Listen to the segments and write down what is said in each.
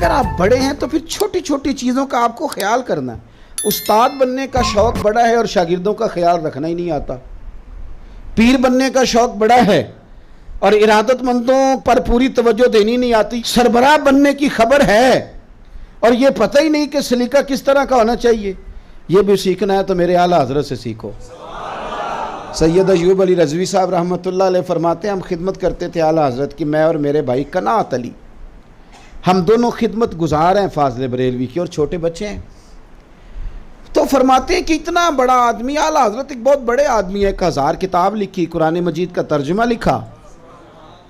अगर आप बड़े हैं तो फिर छोटी छोटी चीज़ों का आपको ख्याल करना है। उस्ताद बनने का शौक़ बड़ा है और शागिर्दों का ख्याल रखना ही नहीं आता। पीर बनने का शौक़ बड़ा है और इरादतमंदों पर पूरी तवज्जो देनी नहीं आती। सरबराह बनने की खबर है और ये पता ही नहीं कि सलीका किस तरह का होना चाहिए। ये भी सीखना है तो मेरे आला हज़रत से सीखो। सैयद अयूब अली रज़वी साहब रहमतुल्लाह अलैह फरमाते हैं, हम खिदमत करते थे आला हज़रत की, मैं और मेरे भाई कनात अली, हम दोनों खिदमत गुजार हैं फाज़िल बरेलवी की और छोटे बच्चे हैं। तो फरमाते हैं कि इतना बड़ा आदमी, आला हज़रत एक बहुत बड़े आदमी है, 1000 किताब लिखी, कुरान मजीद का तर्जुमा लिखा,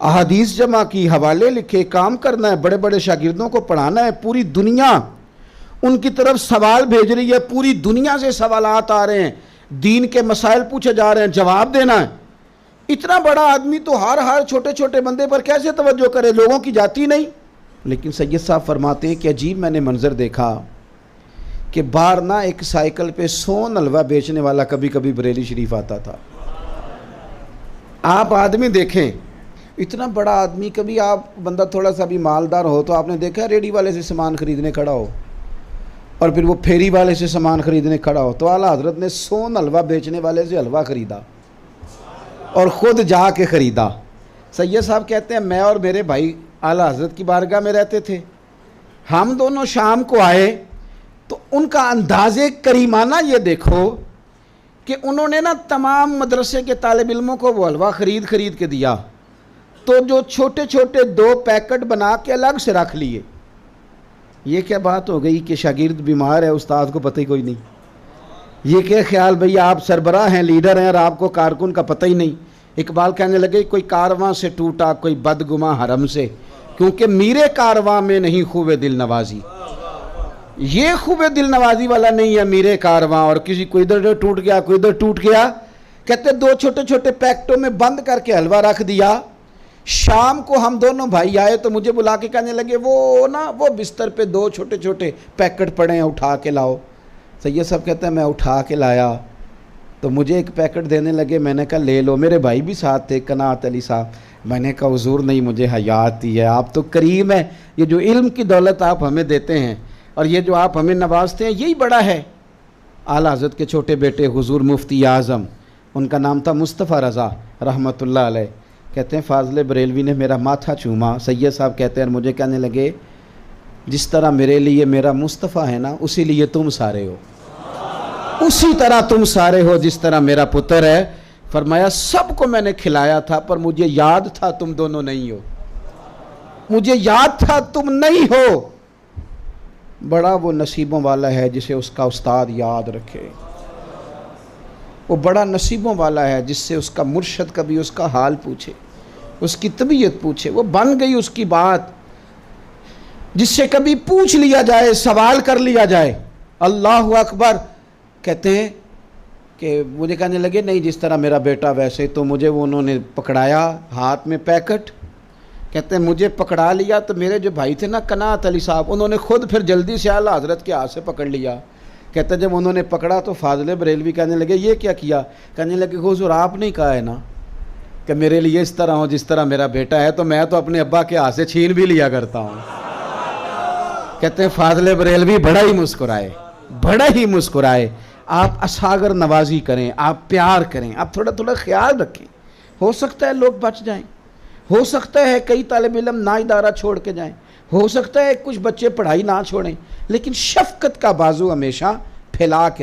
अहादीस जमा की, हवाले लिखे, काम करना है, बड़े बड़े शागिर्दों को पढ़ाना है, पूरी दुनिया उनकी तरफ सवाल भेज रही है, पूरी दुनिया से सवालात आ रहे हैं, दीन के मसाइल पूछे जा रहे हैं, जवाब देना है। इतना बड़ा आदमी तो हर छोटे छोटे बंदे पर कैसे तवज्जो करे, लोगों की जाती नहीं। लेकिन सैयद साहब फरमाते हैं कि अजीब मैंने मंजर देखा कि बाहर ना एक साइकिल पे सोन हलवा बेचने वाला कभी कभी बरेली शरीफ आता था। आप आदमी देखें, इतना बड़ा आदमी, कभी आप बंदा थोड़ा सा भी मालदार हो तो आपने देखा रेडी वाले से सामान ख़रीदने खड़ा हो और फिर वो फेरी वाले से सामान ख़रीदने खड़ा हो। तो आला हज़रत ने सोन हलवा बेचने वाले से हलवा ख़रीदा और ख़ुद जा के ख़रीदा। सैयद साहब कहते हैं मैं और मेरे भाई आला हज़रत की बारगाह में रहते थे, हम दोनों शाम को आए तो उनका अंदाज़े करीमाना ये देखो कि उन्होंने ना तमाम मदरसे के तालिब इल्मों को वो हलवा ख़रीद के दिया, तो जो छोटे छोटे 2 पैकेट बना के अलग से रख लिए। ये क्या बात हो गई कि शागिर्द बीमार है, उस्ताद को पता ही कोई नहीं। ये क्या ख्याल भैया, आप सरबराह हैं, लीडर हैं और आपको कारकुन का पता ही नहीं। इकबाल कहने लगे कोई कारवां से टूटा कोई बदगुमा हरम से, क्योंकि मीरे कारवां में नहीं खूबे दिल नवाजी। ये खूबे दिल नवाजी वाला नहीं है मीरे कारवां, और किसी को इधर टूट गया कोई इधर टूट गया। कहते 2 छोटे छोटे पैकेटों में बंद करके हलवा रख दिया। शाम को हम दोनों भाई आए तो मुझे बुला के कहने लगे वो बिस्तर पे 2 छोटे छोटे पैकेट पड़े हैं, उठा के लाओ। सैयद साहब कहते हैं मैं उठा के लाया तो मुझे एक पैकेट देने लगे, मैंने कहा ले लो। मेरे भाई भी साथ थे, कनात अली साहब। मैंने कहा हुजूर नहीं, मुझे हयात ही है, आप तो करीम है, ये जो इल्म की दौलत आप हमें देते हैं और ये जो आप हमें नवाजते हैं यही बड़ा है। आला हज़रत के छोटे बेटे हुजूर मुफ्ती आज़म, उनका नाम था मुस्तफ़ा रज़ा रहमतुल्लाह अलैह, कहते हैं फाज़िल बरेलवी ने मेरा माथा चूमा। सैयद साहब कहते हैं मुझे कहने लगे जिस तरह मेरे लिए मेरा मुस्तफ़ा है ना, उसी लिए तुम सारे हो, उसी तरह तुम सारे हो जिस तरह मेरा पुत्र है। फरमाया सबको मैंने खिलाया था पर मुझे याद था तुम दोनों नहीं हो, मुझे याद था तुम नहीं हो। बड़ा वो नसीबों वाला है जिसे उसका उस्ताद याद रखे, वो बड़ा नसीबों वाला है जिससे उसका मुर्शद कभी उसका हाल पूछे, उसकी तबीयत पूछे। वो बन गई उसकी बात जिससे कभी पूछ लिया जाए, सवाल कर लिया जाए। अल्लाहु अकबर। कहते हैं कि मुझे कहने लगे नहीं जिस तरह मेरा बेटा वैसे, तो मुझे वो उन्होंने पकड़ाया हाथ में पैकेट। कहते हैं मुझे पकड़ा लिया तो मेरे जो भाई थे ना कनात अली साहब, उन्होंने खुद फिर जल्दी से आला हज़रत के हाथ से पकड़ लिया। कहते जब उन्होंने पकड़ा तो फाज़िल बरेलवी कहने लगे ये क्या किया? कहने लगे हुज़ूर आपने कहा है ना कि मेरे लिए इस तरह हो जिस तरह मेरा बेटा है, तो मैं तो अपने अब्बा के हाथ से छीन भी लिया करता हूँ। कहते हैं फाज़िल बरेलवी बड़ा ही मुस्कुराए, बड़ा ही मुस्कुराए। आप असागर नवाजी करें, आप प्यार करें, आप थोड़ा थोड़ा ख्याल रखें। हो सकता है लोग बच जाएं, हो सकता है कई तालिब इल्म ना इदारा छोड़ के जाएं, हो सकता है कुछ बच्चे पढ़ाई ना छोड़ें, लेकिन शफ़क़त का बाजू हमेशा फैला के